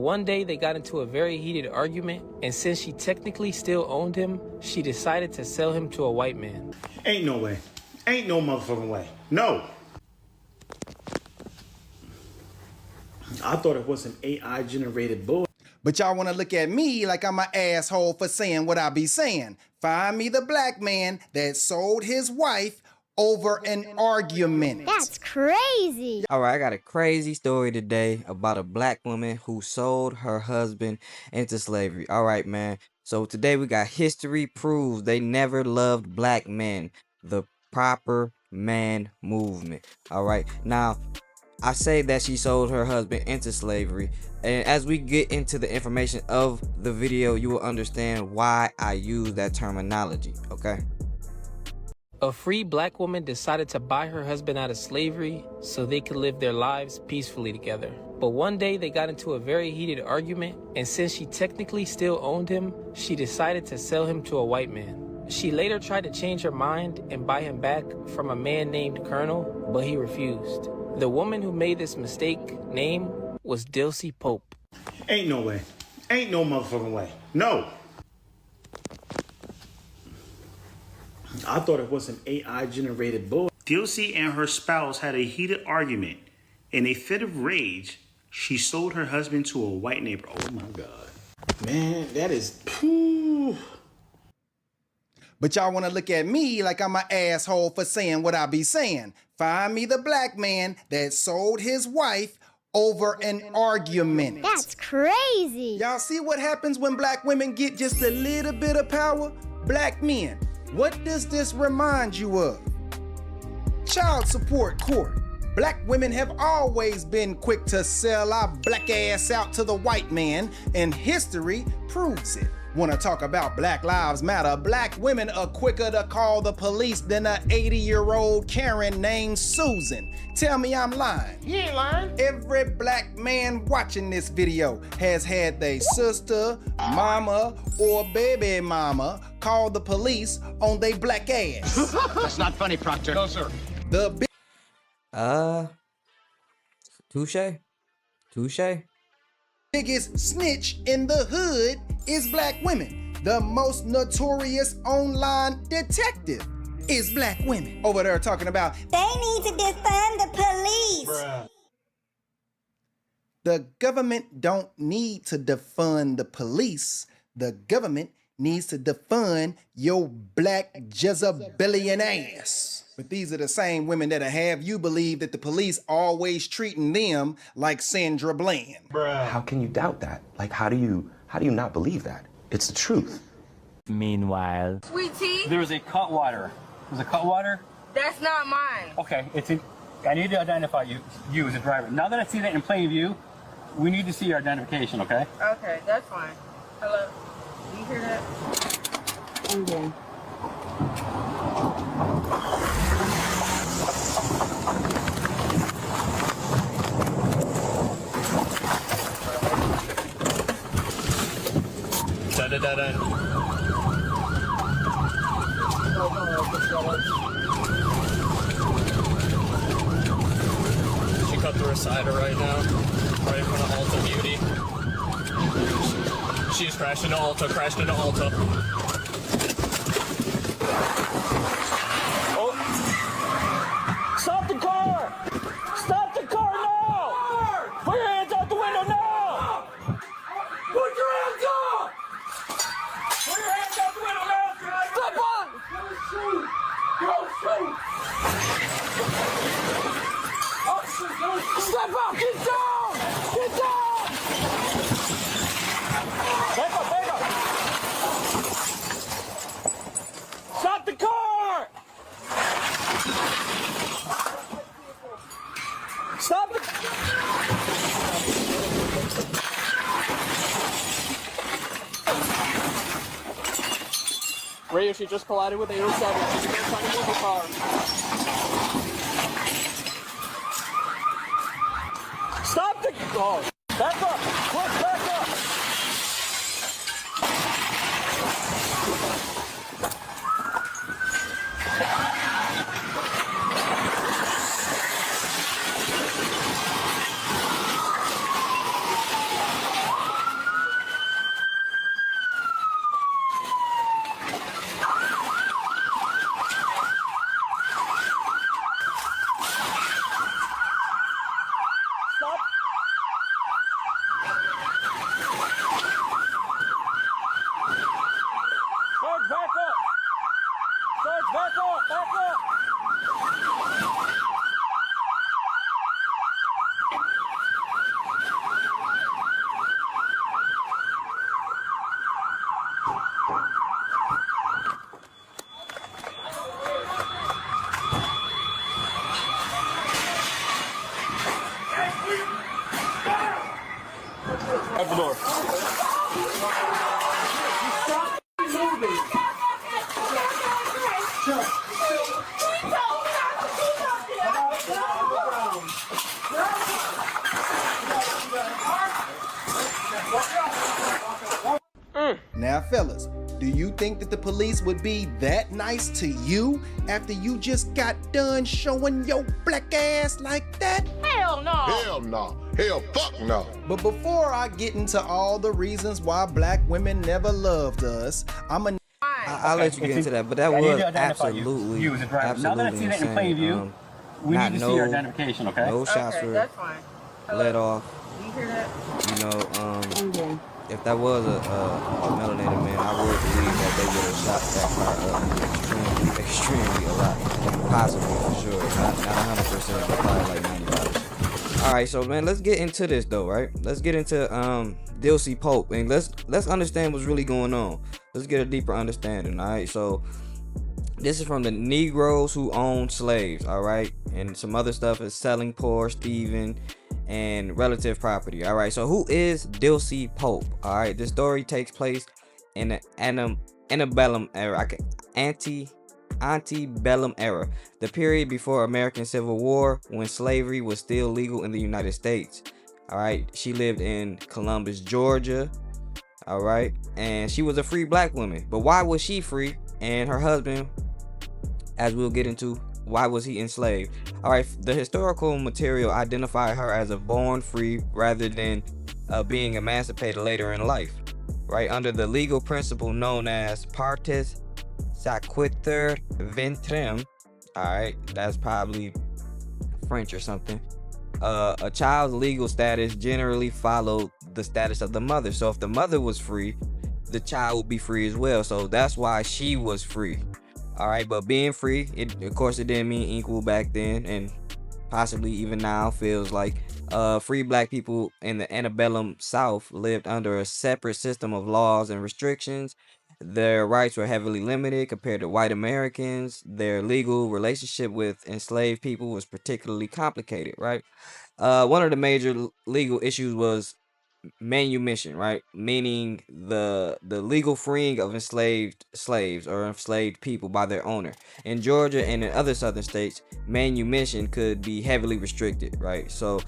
One day they got into a very heated argument, and since she technically still owned him, she decided to sell him to a white man. Ain't no way. Ain't no motherfucking way. No. I thought it was an AI generated bull. But y'all want to look at me like I'm an asshole for saying what I be saying. Find me the black man that sold his wife over an argument. That's crazy. All right, I got a crazy story today about a black woman who sold her husband into slavery. All right, man. So today we got history proves they never loved black men. The proper man movement. All right. Now, I say that she sold her husband into slavery, and as we get into the information of the video, you will understand why I use that terminology, okay? A free black woman decided to buy her husband out of slavery so they could live their lives peacefully together. But one day they got into a very heated argument, and since she technically still owned him, she decided to sell him to a white man. She later tried to change her mind and buy him back from a man named Colonel, but he refused. The woman who made this mistake name was Dilsey Pope. Ain't no way. Ain't no motherfucking way. No. I thought it was an AI generated bull. Dilsey and her spouse had a heated argument. In a fit of rage, she sold her husband to a white neighbor. Oh my God. Man, that is... Whew. But y'all want to look at me like I'm an asshole for saying what I be saying. Find me the black man that sold his wife over an argument. That's crazy. Y'all see what happens when black women get just a little bit of power? Black men, what does this remind you of? Child support court. Black women have always been quick to sell our black ass out to the white man, and history proves it. Want to talk about Black Lives Matter? Black women are quicker to call the police than a 80-year-old Karen named Susan. Tell me I'm lying. You ain't lying. Every black man watching this video has had their sister, mama, or baby mama call the police on their black ass. That's not funny, Proctor. No, sir. The Touche? biggest snitch in the hood is black women. The most notorious online detective is black women. Over there talking about they need to defund the police. Bruh. the government don't need to defund the police. The government needs to defund your black Jezebelian ass. But these are the same women that'll have you believe that the police always treating them like Sandra Bland. Bruh. How can you doubt that? Like, how do you not believe that? It's the truth. Meanwhile, Sweet tea? there was a Cutwater. Was a Cutwater? That's not mine. Okay, I need to identify you as a driver. Now that I see that in plain view, we need to see your identification, okay? Okay, that's fine. Hello? Do you hear that? I'm doing. She cut through a cider right now, right in front of Alta Beauty. She's crashed into Alta, Oh! Stop the car! Stop the car now! Put your hands out the window now! Put your hands up! Put your hands out the window now! Step on! Go shoot! Go shoot! Step up! Get down! Get down! Back up! Back up! Stop the car! Stop the... Radio, she just collided with 807. She's trying to move the car. Stop the... Oh, back up! Look, back up! Out the door. Now, fellas, do you think that the police would be that nice to you after you just got done showing your black ass like that? Hell no. Hell no. Hell fuck no. But before I get into all the reasons why black women never loved us, I'll let you get into that, but that was absolutely, you as a driver. absolutely Now that I see that in plain view, we need to see your identification, okay? No shots Okay, were that's fine. let off. Do you hear that? You know, if that was a melanated man, I would believe that they would have shot that car up extremely a lot. Possibly, for sure. Not 100%, but probably like 95%. Alright, so man, let's get into this though, right? Let's get into Dilsey Pope, and let's understand what's really going on. Let's get a deeper understanding, alright? So this is from the Negroes who owned slaves, alright? And some other stuff is selling poor, Stephen, and relative property. All right, so who is Dilsey Pope? All right, this story takes place in the antebellum era, antebellum era, the period before American Civil War, when slavery was still legal in the United States. All right, she lived in Columbus, Georgia. All right, and she was a free black woman. But why was she free? And her husband, as we'll get into, why was he enslaved? All right, the historical material identified her as a born free rather than being emancipated later in life, right? Under the legal principle known as partes sequitur ventrem. All right, that's probably French or something. A child's legal status generally followed the status of the mother. So if the mother was free, the child would be free as well. So that's why she was free. All right, but being free, of course, it didn't mean equal back then, and possibly even now feels like free black people in the antebellum South lived under a separate system of laws and restrictions. Their rights were heavily limited compared to white Americans. Their legal relationship with enslaved people was particularly complicated, right? One of the major legal issues was manumission, right? Meaning the legal freeing of enslaved slaves or enslaved people by their owner. In Georgia and in other southern states, manumission could be heavily restricted, right? So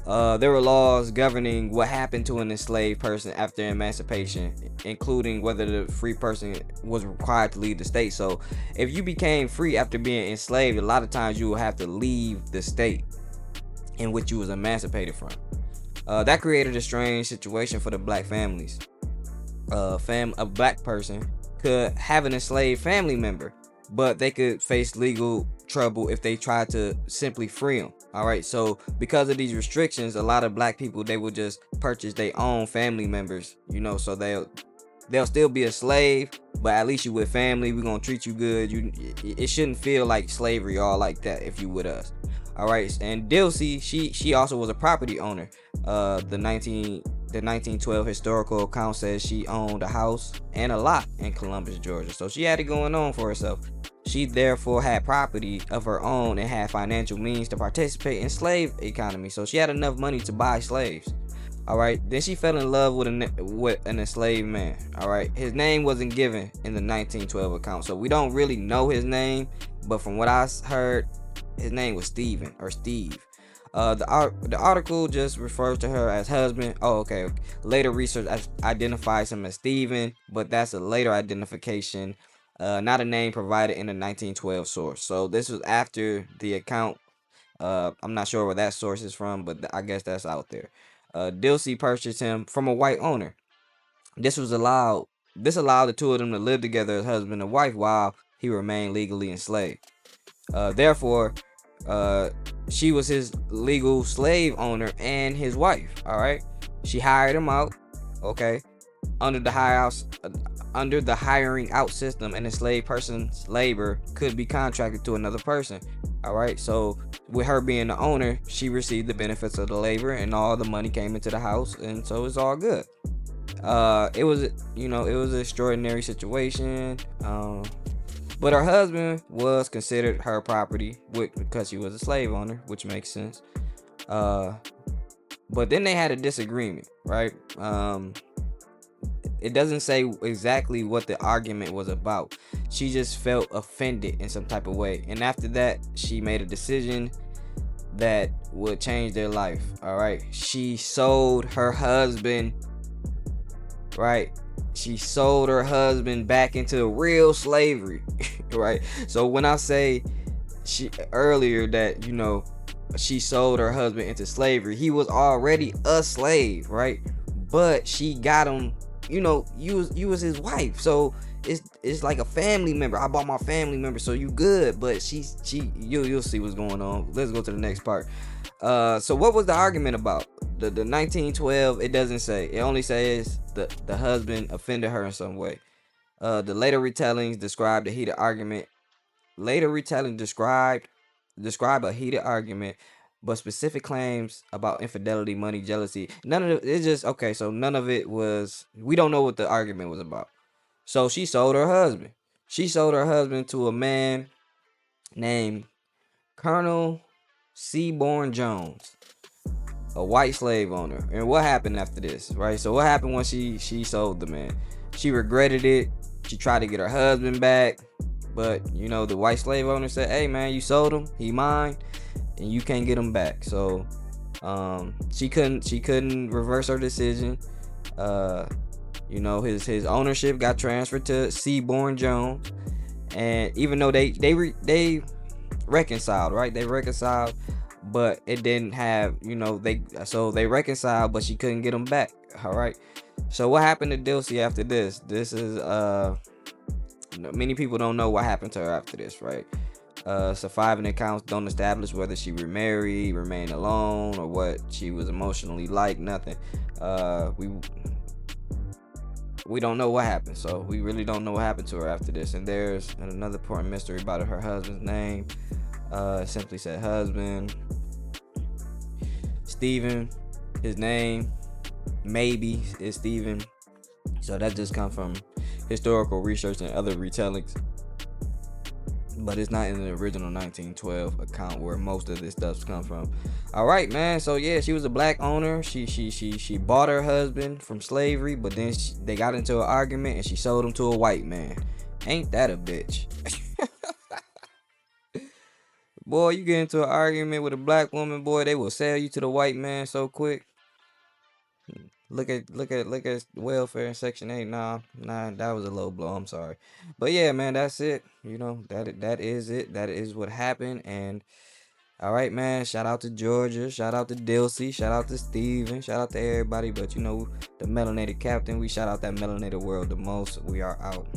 there were laws governing what happened to an enslaved person after emancipation, including whether the free person was required to leave the state. So if you became free after being enslaved, a lot of times you will have to leave the state in which you was emancipated from. That created a strange situation for the black families. A black person could have an enslaved family member, but they could face legal trouble if they tried to simply free them. All right, so because of these restrictions, a lot of black people, they would just purchase their own family members, you know, so they'll still be a slave, but at least you with family, we're gonna treat you good. It shouldn't feel like slavery all like that if you with us. All right, and Dilsey, she also was a property owner. The 1912 historical account says she owned a house and a lot in Columbus, Georgia. So she had it going on for herself. She therefore had property of her own and had financial means to participate in slave economy. So she had enough money to buy slaves. All right, then she fell in love with an enslaved man. All right, his name wasn't given in the 1912 account, so we don't really know his name, but from what I heard, his name was Stephen or Steve. The article just refers to her as husband. Oh, okay. Later research identifies him as Stephen, but that's a later identification, not a name provided in the 1912 source. So this was after the account. I'm not sure where that source is from, but I guess that's out there. Dilsey purchased him from a white owner. This allowed the two of them to live together as husband and wife while he remained legally enslaved. Therefore, she was his legal slave owner and his wife. All right, she hired him out. Okay, under the hiring out system, an enslaved person's labor could be contracted to another person. All right, so with her being the owner, she received the benefits of the labor, and all the money came into the house, and so it's all good. It was an extraordinary situation. But her husband was considered her property because she was a slave owner, which makes sense. But then they had a disagreement, right? It doesn't say exactly what the argument was about. She just felt offended in some type of way. And after that, she made a decision that would change their life. All right. She sold her husband, right? She sold her husband back into real slavery, right? So when I say she earlier that, you know, she sold her husband into slavery, he was already a slave, right? But she got him, you know, you was his wife, so it's like a family member. I bought my family member, so you good. But you'll see what's going on. Let's go to the next part. So what was the argument about? The 1912, it doesn't say. It only says the husband offended her in some way. The later retellings describe the heated argument. Later retelling describe a heated argument, but specific claims about infidelity, money, jealousy, none of it. It's just okay. So none of it was. We don't know what the argument was about. So she sold her husband. She sold her husband to a man named Colonel Seaborn Jones, a white slave owner. And what happened after this, right? So what happened when she sold the man? She regretted it. She tried to get her husband back, but you know, the white slave owner said, "Hey man, you sold him. He mine, and you can't get him back." So she couldn't reverse her decision. You know, his ownership got transferred to Seaborn Jones, and even though they reconciled, right? They reconciled, but it didn't have, you know, they reconciled, but she couldn't get him back. All right. So what happened to Dilsey after this? This is many people don't know what happened to her after this, right? Surviving accounts don't establish whether she remarried, remained alone, or what she was emotionally like. Nothing. We don't know what happened, so we really don't know what happened to her after this. And there's another important mystery about her husband's name. Simply said husband. Stephen, his name maybe is Stephen. So that just comes from historical research and other retellings. But it's not in the original 1912 account where most of this stuff's come from. All right, man. So yeah, she was a black owner. She bought her husband from slavery, but then they got into an argument and she sold him to a white man. Ain't that a bitch? Boy, you get into an argument with a black woman, boy, they will sell you to the white man so quick. Look at welfare in Section 8. Nah, that was a low blow. I'm sorry. But yeah, man, that's it. You know, that is it. That is what happened. And all right, man, shout out to Georgia, shout out to Dilsey, shout out to Steven, shout out to everybody. But you know, the melanated captain, we shout out that melanated world the most. We are out.